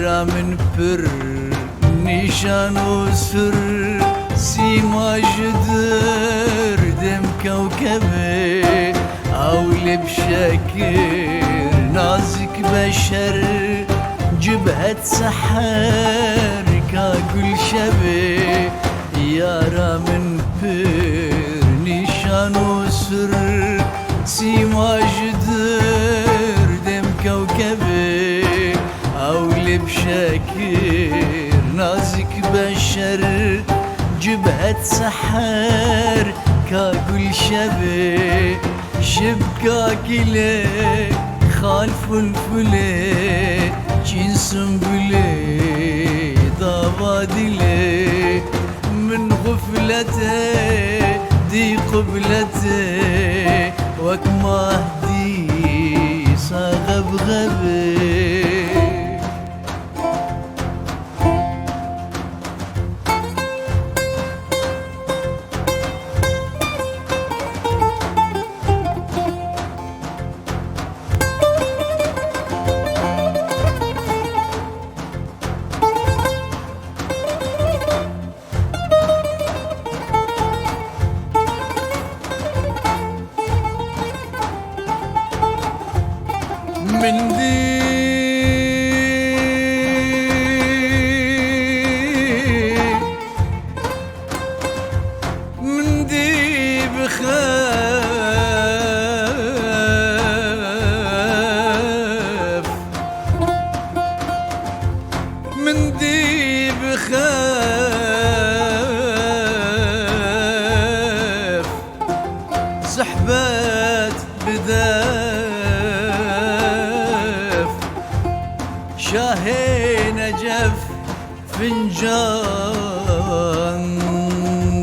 يارا من پر نشان و سر سیما جدر دم كوكبه أولي بشكر نازك بشر جبهة سحر كاكل شبه يارا من پر نشان و سر سیما جدر دم كوكبه أولي بشكر نازك بشر جبهة سحر كاكل شبه شبكاك لي خالف الفلي جين سنبلي ضوادلي من غفلته دي قبلته وكما اهدي صاغب غبي من دي بخاف من دي بخاف سحبات بداف شاهي نجف فنجان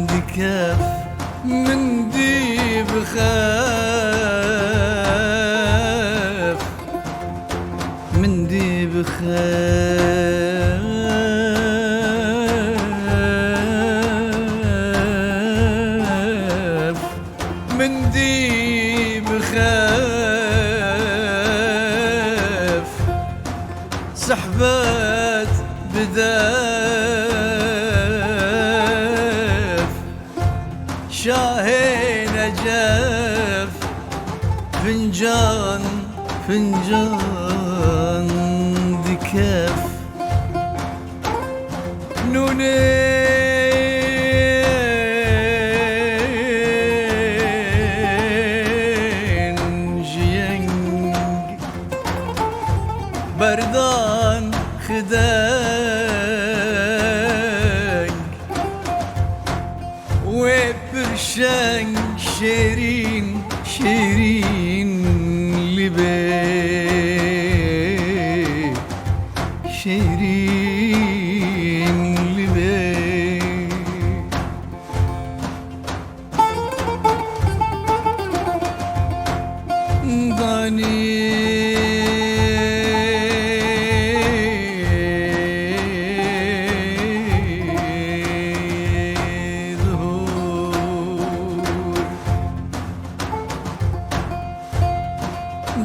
دكاف من دي بخاف من دي بخاف من دي بخاف سحبات بداف شاهي نجف فنجان فنجان دكاف نونين جينج بردان خداك وبرشنج شيرين شيرين لبي شيرين لبي داني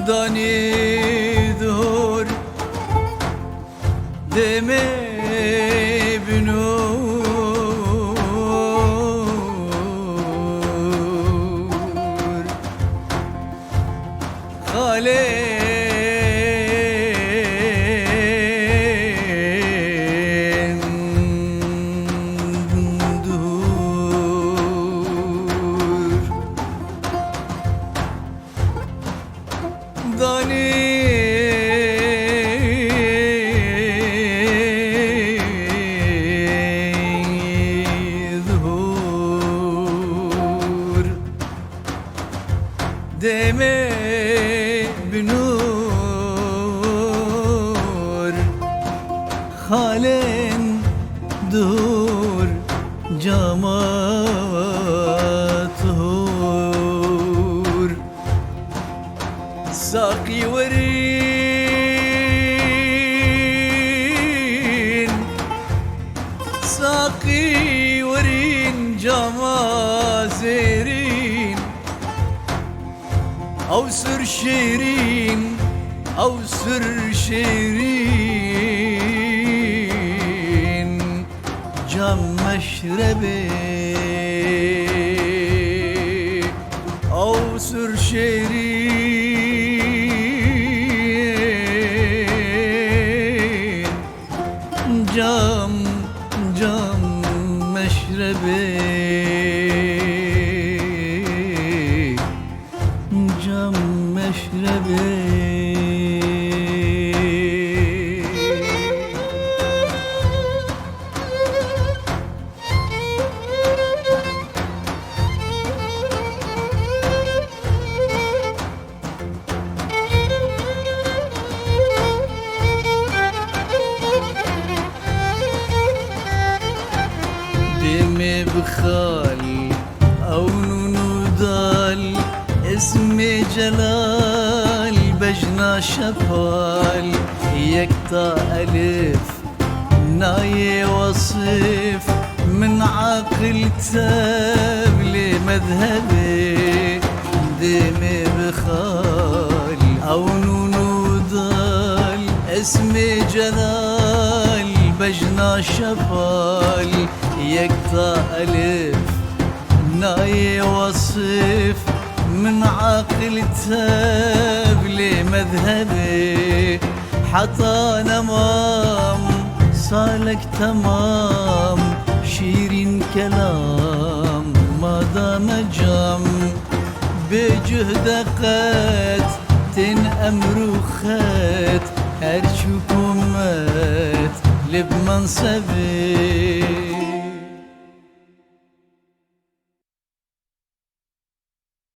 داني ظهور دمي بنور خالين دور داني ظهور دمي بنور خالين دور جامات هور ساقي ورين ساقي ورين جمازيرين أو سر شيرين أو سر شيرين مشربي أو سر شيرين جام جام مشربي جام مشربي دمي بخال أو نونو دال اسمي جلال بجنا شفال يكتا ألف ناي وصف من عقل تاب لمذهبي دمي بخال أو نونو دال اسمي جلال بجنا شفال يكتا ألف ناي وصف من عقل تاب لمذهبي حطى نمام صالك تمام شيرين كلام ما دام جام بجهد قد أمر خات هرشكم مات لب منصبي